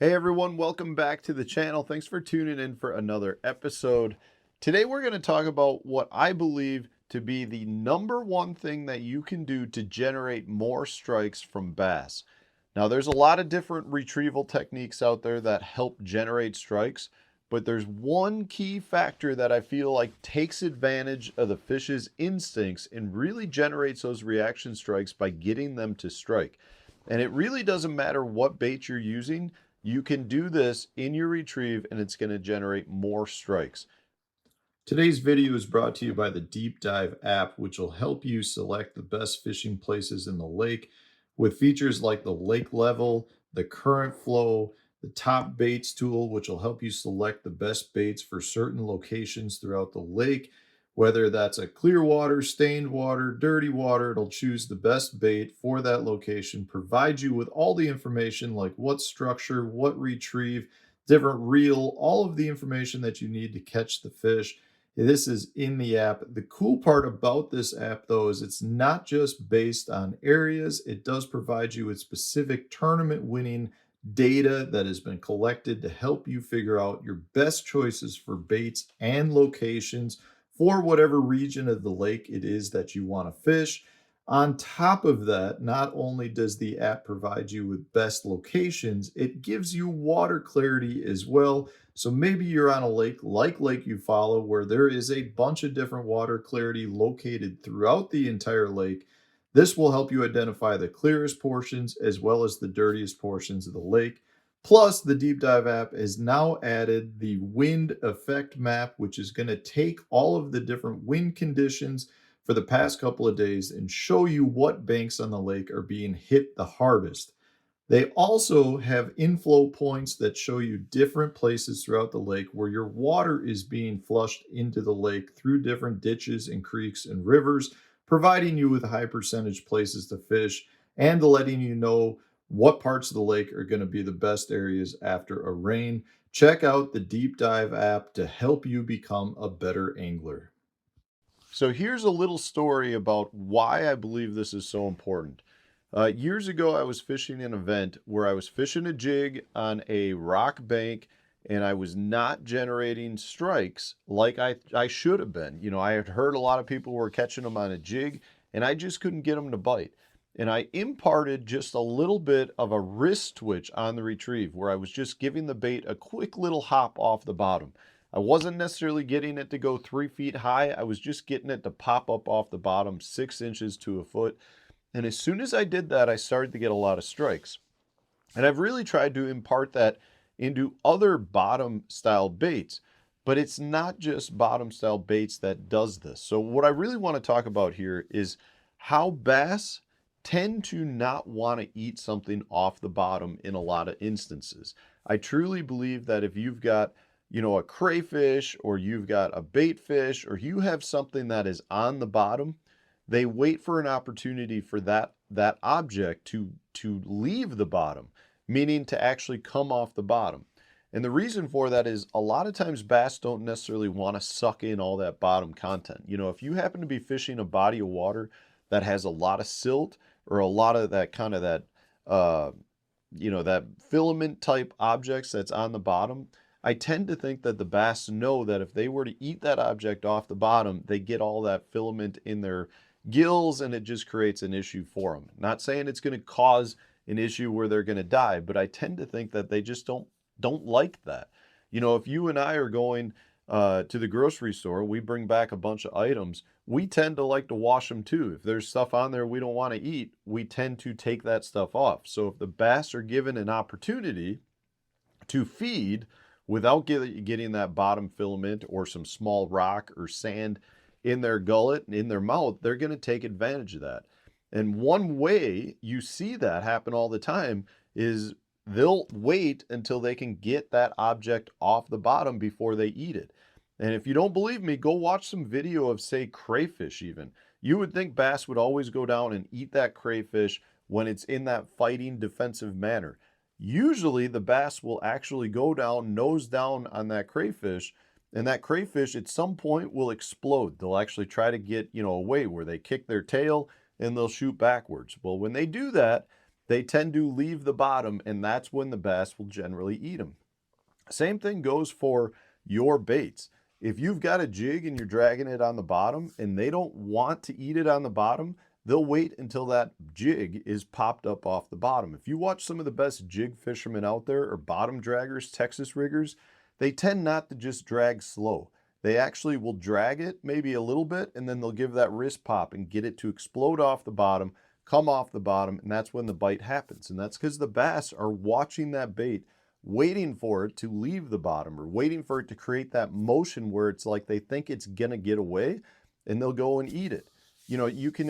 Hey everyone, welcome back to the channel. Thanks for tuning in for another episode. Today we're going to talk about what I believe to be the number one thing that you can do to generate more strikes from bass. Now there's a lot of different retrieval techniques out there that help generate strikes, but there's one key factor that I feel like takes advantage of the fish's instincts and really generates those reaction strikes by getting them to strike. And it really doesn't matter what bait you're using. You can do this in your retrieve and it's going to generate more strikes. Today's video is brought to you by the Deep Dive app, which will help you select the best fishing places in the lake with features like the lake level, the current flow, the top baits tool, which will help you select the best baits for certain locations throughout the lake. Whether that's a clear water, stained water, dirty water, it'll choose the best bait for that location, provide you with all the information like what structure, what retrieve, different reel, all of the information that you need to catch the fish. This is in the app. The cool part about this app, though, is it's not just based on areas. It does provide you with specific tournament winning data that has been collected to help you figure out your best choices for baits and locations for whatever region of the lake it is that you want to fish. On top of that, not only does the app provide you with best locations, it gives you water clarity as well. So maybe you're on a lake like Lake Eufaula, where there is a bunch of different water clarity located throughout the entire lake. This will help you identify the clearest portions as well as the dirtiest portions of the lake. Plus, the Deep Dive app has now added the wind effect map, which is going to take all of the different wind conditions for the past couple of days and show you what banks on the lake are being hit the hardest. They also have inflow points that show you different places throughout the lake where your water is being flushed into the lake through different ditches and creeks and rivers, providing you with high percentage places to fish and letting you know what parts of the lake are going to be the best areas after a rain. Check out the Deep Dive app to help you become a better angler. So here's a little story about why I believe this is so important. Years ago, I was fishing an event where I was fishing a jig on a rock bank and I was not generating strikes like I should have been. You know, I had heard a lot of people were catching them on a jig and I just couldn't get them to bite. And I imparted just a little bit of a wrist twitch on the retrieve where I was just giving the bait a quick little hop off the bottom. I wasn't necessarily getting it to go 3 feet high. I was just getting it to pop up off the bottom 6 inches to a foot. And as soon as I did that, I started to get a lot of strikes. And I've really tried to impart that into other bottom style baits, but it's not just bottom style baits that does this. So what I really want to talk about here is how bass tend to not want to eat something off the bottom in a lot of instances. I truly believe that if you've got, you know, a crayfish or you've got a bait fish or you have something that is on the bottom, they wait for an opportunity for that object to leave the bottom, meaning to actually come off the bottom. And the reason for that is a lot of times bass don't necessarily want to suck in all that bottom content. You know, if you happen to be fishing a body of water that has a lot of silt or a lot of that kind of that, you know, that filament type objects that's on the bottom, I tend to think that the bass know that if they were to eat that object off the bottom, they get all that filament in their gills and it just creates an issue for them. Not saying it's going to cause an issue where they're going to die, but I tend to think that they just don't like that. You know, if you and I are going to the grocery store, we bring back a bunch of items, we tend to like to wash them too. If there's stuff on there we don't want to eat, we tend to take that stuff off. So if the bass are given an opportunity to feed without getting that bottom filament or some small rock or sand in their gullet and in their mouth, they're going to take advantage of that. And one way you see that happen all the time is they'll wait until they can get that object off the bottom before they eat it. And if you don't believe me, go watch some video of, say, crayfish even. You would think bass would always go down and eat that crayfish when it's in that fighting defensive manner. Usually the bass will actually go down, nose down on that crayfish, and that crayfish at some point will explode. They'll actually try to get, you know, away where they kick their tail and they'll shoot backwards. Well, when they do that, they tend to leave the bottom, and that's when the bass will generally eat them. Same thing goes for your baits. If you've got a jig and you're dragging it on the bottom and they don't want to eat it on the bottom, they'll wait until that jig is popped up off the bottom. If you watch some of the best jig fishermen out there, or bottom draggers, Texas riggers, they tend not to just drag slow. They actually will drag it maybe a little bit, and then they'll give that wrist pop and get it to explode off the bottom, come off the bottom, and that's when the bite happens. And that's because the bass are watching that bait, waiting for it to leave the bottom, or waiting for it to create that motion where it's like they think it's gonna get away, and they'll go and eat it. You know, you can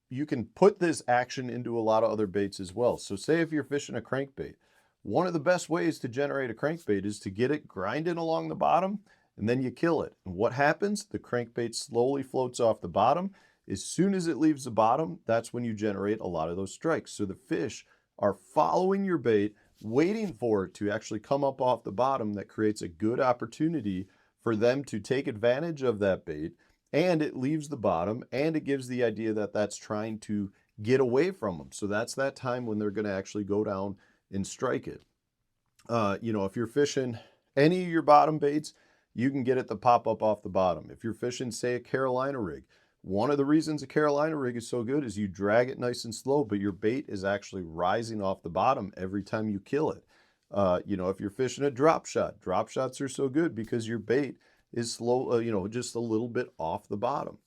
you can put this action into a lot of other baits as well. So say if you're fishing a crankbait, one of the best ways to generate a crankbait is to get it grinding along the bottom, and then you kill it. And what happens? The crankbait slowly floats off the bottom. As soon as it leaves the bottom, that's when you generate a lot of those strikes. So the fish are following your bait, waiting for it to actually come up off the bottom. That creates a good opportunity for them to take advantage of that bait, and it leaves the bottom, and it gives the idea that that's trying to get away from them. So that's that time when they're going to actually go down and strike it. You know, if you're fishing any of your bottom baits, you can get it to pop up off the bottom. If you're fishing, say, a Carolina rig, one of the reasons a Carolina rig is so good is you drag it nice and slow, but your bait is actually rising off the bottom every time you kill it. You know, if you're fishing a drop shot, drop shots are so good because your bait is slow, you know, just a little bit off the bottom.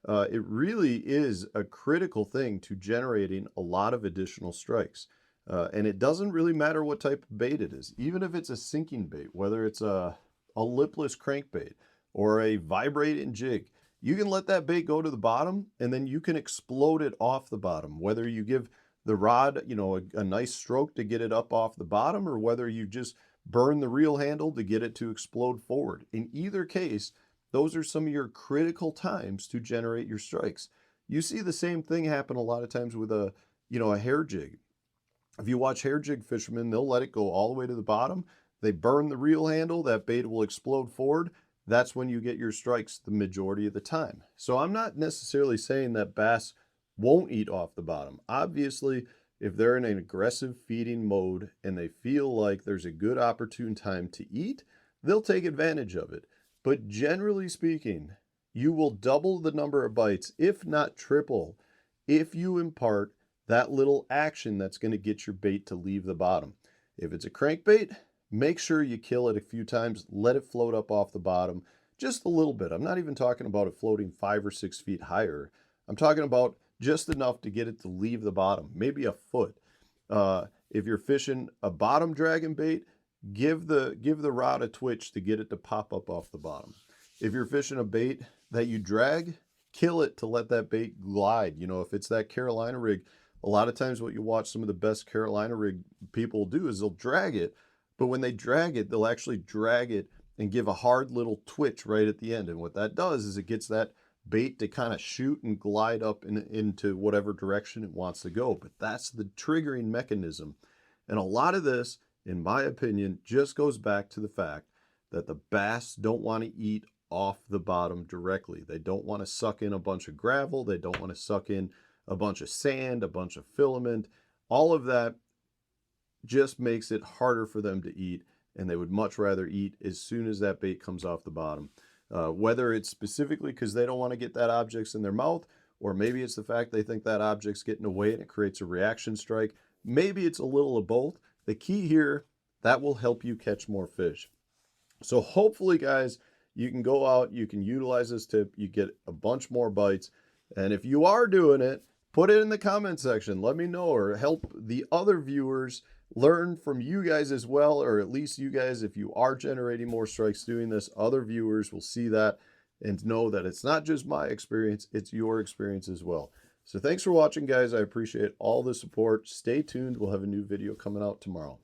It really is a critical thing to generating a lot of additional strikes. And it doesn't really matter what type of bait it is. Even if it's a sinking bait, whether it's a lipless crankbait or a vibrating jig, you can let that bait go to the bottom, and then you can explode it off the bottom. Whether you give the rod, you know, a nice stroke to get it up off the bottom, or whether you just burn the reel handle to get it to explode forward. In either case, those are some of your critical times to generate your strikes. You see the same thing happen a lot of times with a, you know, a hair jig. If you watch hair jig fishermen, they'll let it go all the way to the bottom. They burn the reel handle, that bait will explode forward. That's when you get your strikes the majority of the time. So I'm not necessarily saying that bass won't eat off the bottom. Obviously, if they're in an aggressive feeding mode and they feel like there's a good opportune time to eat, they'll take advantage of it. But generally speaking, you will double the number of bites, if not triple, if you impart that little action that's going to get your bait to leave the bottom. If it's a crankbait, make sure you kill it a few times, let it float up off the bottom just a little bit. I'm not even talking about it floating 5 or 6 feet higher. I'm talking about just enough to get it to leave the bottom, maybe a foot. If you're fishing a bottom dragging bait, give the rod a twitch to get it to pop up off the bottom. If you're fishing a bait that you drag, kill it to let that bait glide. You know, if it's that Carolina rig, a lot of times what you watch some of the best Carolina rig people do is they'll drag it, but when they drag it, they'll actually drag it and give a hard little twitch right at the end. And what that does is it gets that bait to kind of shoot and glide up into whatever direction it wants to go. But that's the triggering mechanism. And a lot of this, in my opinion, just goes back to the fact that the bass don't want to eat off the bottom directly. They don't want to suck in a bunch of gravel. They don't want to suck in a bunch of sand, a bunch of filament. All of that just makes it harder for them to eat, and they would much rather eat as soon as that bait comes off the bottom. Whether it's specifically because they don't want to get that object in their mouth, or maybe it's the fact they think that object's getting away and it creates a reaction strike. Maybe it's a little of both. The key here, that will help you catch more fish. So hopefully, guys, you can go out, you can utilize this tip, you get a bunch more bites. And if you are doing it, put it in the comment section. Let me know, or help the other viewers learn from you guys as well, or at least you guys, if you are generating more strikes doing this, other viewers will see that and know that it's not just my experience, it's your experience as well. So thanks for watching, guys. I appreciate all the support. Stay tuned. We'll have a new video coming out tomorrow.